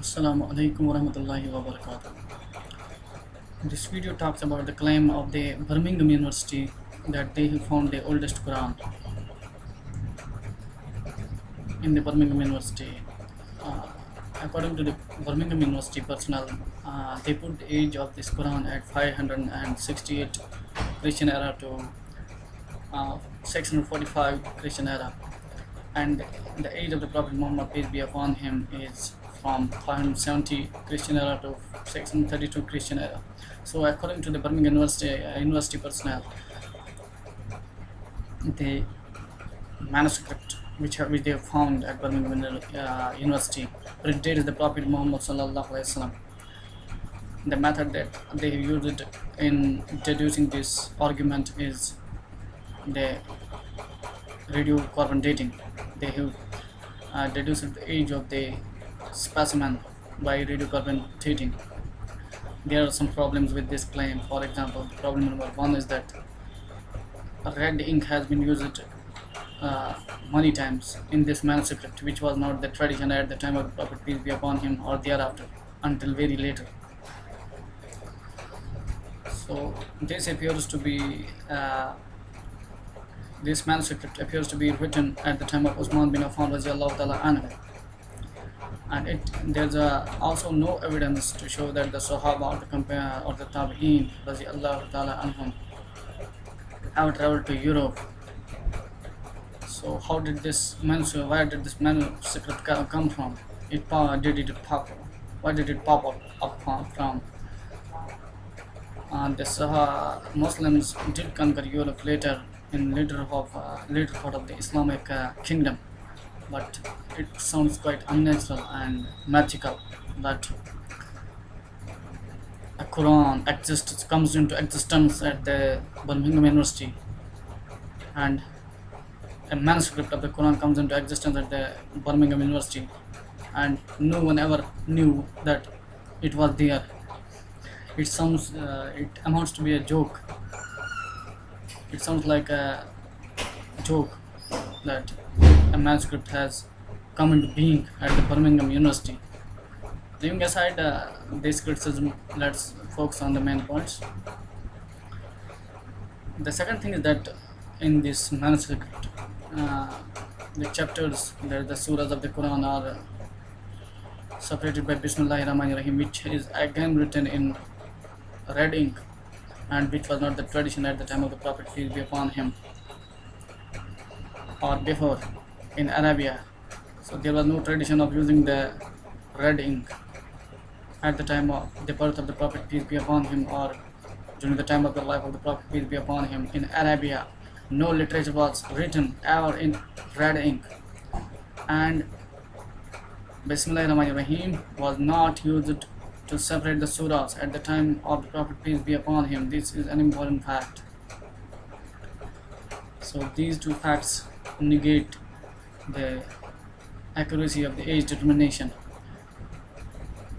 Assalamu alaikum warahmatullahi wabarakatuh. This video talks about the claim of the Birmingham University that they have found the oldest Quran in the Birmingham University. Uh, According to the Birmingham University personnel, they put the age of this Quran at 568 Christian era to 645 Christian era, and the age of the Prophet Muhammad, peace be upon him, is from 570 Christian era to 632 Christian era. So, according to the Birmingham University personnel, the manuscript which they have found at Birmingham University predates the Prophet Muhammad sallallahu alaihi wasallam. The method that they have used in deducing this argument is the radiocarbon dating. They have deduced the age of the specimen by radiocarbon dating. There are some problems with this claim. For example, problem number one is that red ink has been used uh, many times in this manuscript, which was not the tradition at the time of the Prophet, peace be upon him, or thereafter until very later. So this appears to be this manuscript appears to be written at the time of Usman bin Affan radiallahu ta'ala anhu, and there's also no evidence to show that the Sahaba or the Tabi'een radiallahu ta'ala anhum have traveled to Europe. So how did this manuscript? Where did this manuscript come from? Did it pop? Why did it pop up from? The Muslims did conquer Europe later in later part of the Islamic kingdom, but it sounds quite unnatural and magical that a Quran comes into existence at the Birmingham University, and a manuscript of the Quran comes into existence at the Birmingham University, and no one ever knew that it was there. It amounts to be a joke. It sounds like a joke that a manuscript has come into being at the Birmingham University. Leaving aside this criticism, let's focus on the main points. The second thing is that in this manuscript, the chapters, the surahs of the Quran are separated by Bismillahir Rahmanir Rahim, which is again written in red ink, and which was not the tradition at the time of the Prophet, peace be upon him, or before in Arabia. So there was no tradition of using the red ink at the time of the birth of the Prophet, peace be upon him, or during the time of the life of the Prophet, peace be upon him. In Arabia, no literature was written ever in red ink, and Bismillahir Rahmanir Rahim was not used to separate the surahs at the time of the Prophet, peace be upon him. This is an important fact. So these two facts negate the accuracy of the age determination.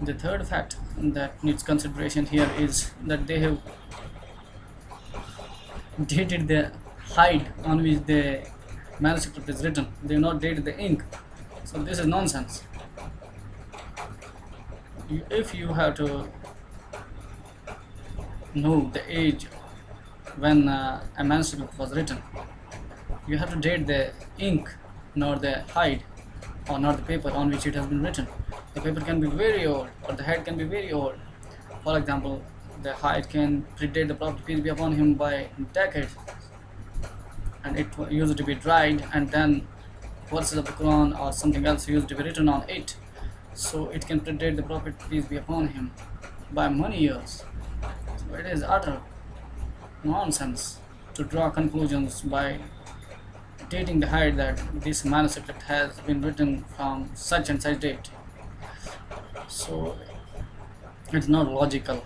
The third fact that needs consideration here is that they have dated the hide on which the manuscript is written. They have not dated the ink. So this is nonsense. If you have to know the age when a manuscript was written, you have to date the ink, not the hide, or not the paper on which it has been written. The paper can be very old, or the head can be very old. For example, the hide can predate the Prophet, peace be upon him, by decades, and it used to be dried, and then verses of the Quran or something else used to be written on it. So it can predate the Prophet, peace be upon him, by many years. So it is utter nonsense to draw conclusions by dating the hide that this manuscript has been written from such and such date. So it's not logical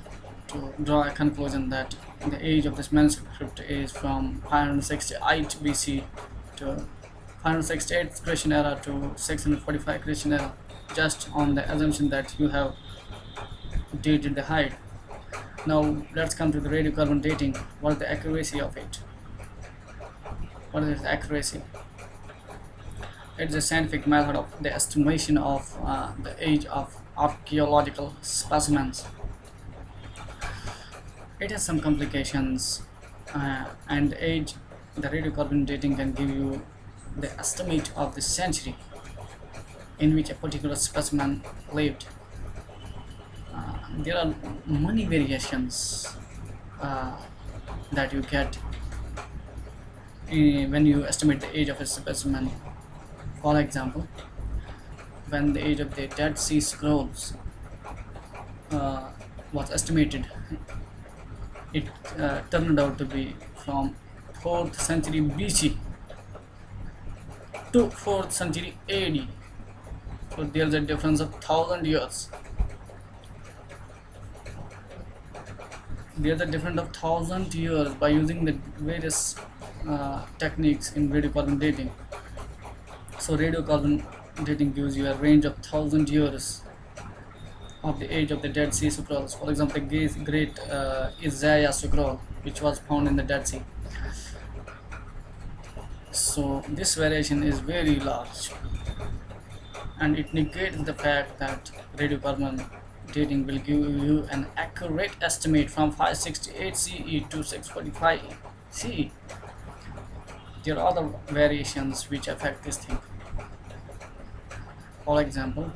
to draw a conclusion that the age of this manuscript is from 568 BC to 568 Christian era to 645 Christian era, just on the assumption that you have dated the hide. Now let's come to the radiocarbon dating. What is the accuracy of it? What is its accuracy? It is a scientific method of the estimation of the age of archaeological specimens. It has some complications, and age. The radiocarbon dating can give you the estimate of the century in which a particular specimen lived. There are many variations uh, that you get when you estimate the age of a specimen. For example, when the age of the Dead Sea Scrolls uh, was estimated, it turned out to be from 4th century BC to 4th century AD. So there's a difference of 1000 years. There's a difference of 1000 years by using the various techniques in radiocarbon dating. So radiocarbon dating gives you a range of 1000 years of the age of the Dead Sea Scrolls. For example, the great Isaiah scroll, which was found in the Dead Sea. So this variation is very large, and it negates the fact that radiocarbon dating will give you an accurate estimate from 568 CE to 645 CE. There are other variations which affect this thing. For example,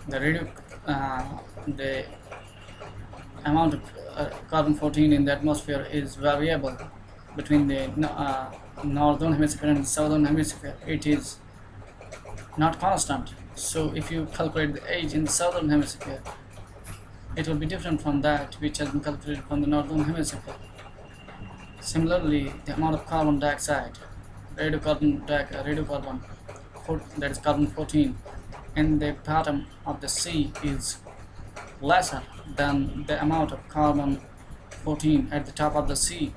the amount of carbon 14 in the atmosphere is variable between the northern hemisphere and southern hemisphere. It is not constant. So if you calculate the age in the southern hemisphere, it will be different from that which has been calculated from the northern hemisphere. Similarly, the amount of carbon dioxide, radiocarbon, that is carbon 14, in the bottom of the sea is lesser than the amount of carbon 14 at the top of the sea,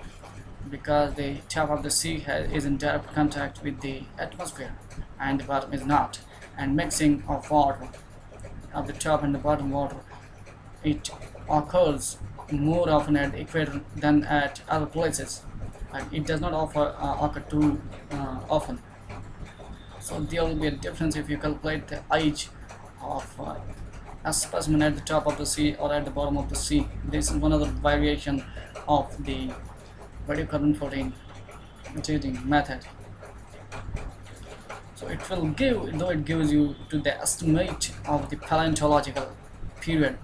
because the top of the sea is in direct contact with the atmosphere and the bottom is not, and mixing of water of the top and the bottom water, it occurs more often at the equator than at other places, and it does not occur too often. So there will be a difference if you calculate the age of a specimen at the top of the sea or at the bottom of the sea. This is one other variation of the radiocarbon 14 dating method. So it will give, though it gives you to the estimate of the paleontological period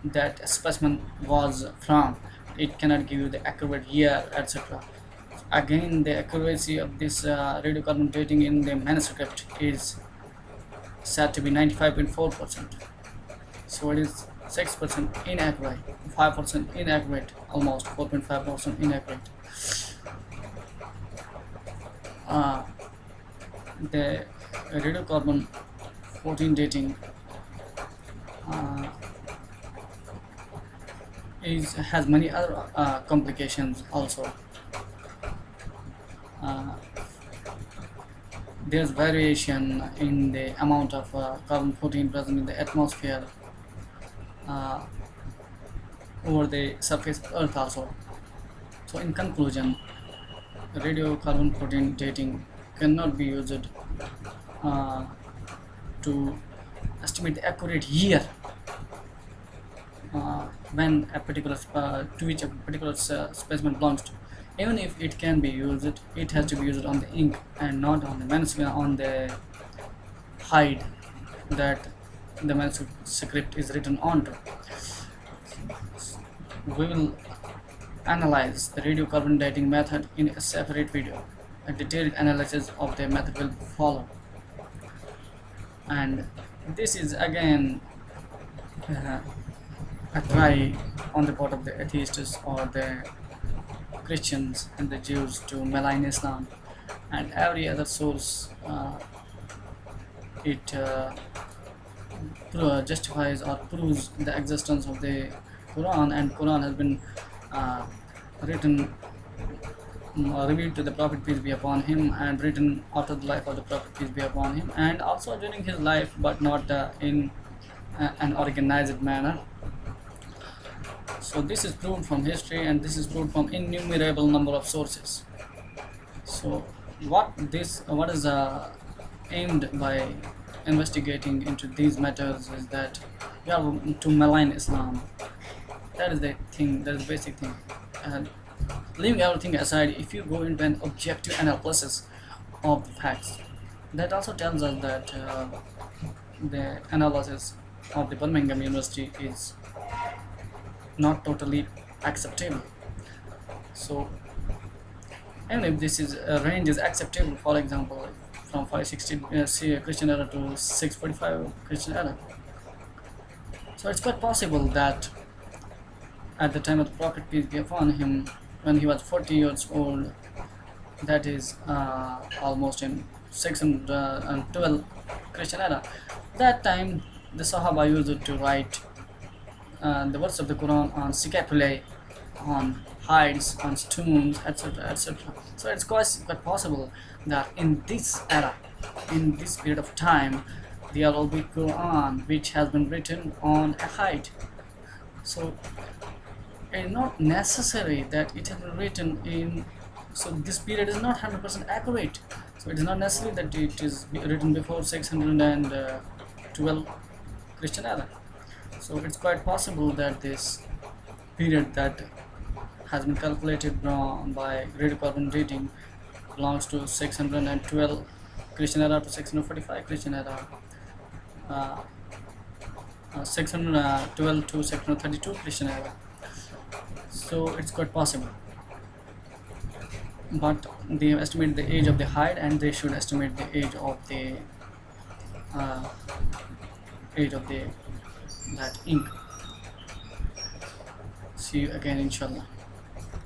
that a specimen was from, it cannot give you the accurate year, etc. Again, the accuracy of this radiocarbon dating in the manuscript is said to be 95.4%. So it is 6% inaccurate, 5% inaccurate, almost 4.5% inaccurate. The radiocarbon 14 dating has many other complications also. There's variation in the amount of carbon 14 present in the atmosphere over the surface of Earth also. So in conclusion, radiocarbon 14 dating cannot be used to estimate the accurate year when a particular to which a particular specimen belongs to. Even if it can be used, it has to be used on the ink and not on the manuscript, on the hide that the manuscript is written onto. We will analyze the radiocarbon dating method in a separate video. A detailed analysis of the method will follow. And this is again a try on the part of the atheists or the Christians and the Jews to malign Islam and every other source. It justifies or proves the existence of the Quran, and Quran has been written, revealed to the Prophet, peace be upon him, and written after the life of the Prophet, peace be upon him, and also during his life, but not in an organized manner. So this is proved from history, and this is proved from innumerable number of sources. So what is aimed by investigating into these matters is that you have to malign Islam. That is the thing, that is the basic thing. And leaving everything aside, if you go into an objective analysis of the facts, that also tells us that the analysis of the Birmingham University is not totally acceptable. So even if this is range is acceptable, for example, from 560 Christian era to 645 Christian era, so it's quite possible that at the time of the Prophet, peace be upon him, when he was 40 years old, that is almost in 612 Christian era, that time the Sahaba used to write the words of the Quran on scapulae, on hides, on stones, etc., etc. So it's quite possible that in this era, in this period of time, there will be Quran which has been written on a hide. So it's not necessary that it has been written in, so this period is not 100% accurate. So it is not necessary that it is written before 612 Christian era. So it's quite possible that this period that has been calculated by radiocarbon dating belongs to 612 Christian era to 645 Christian era, 612 to 632 Christian era. So it's quite possible, but they estimate the age of the hide, and they should estimate the age of the that ink. See you again, inshallah.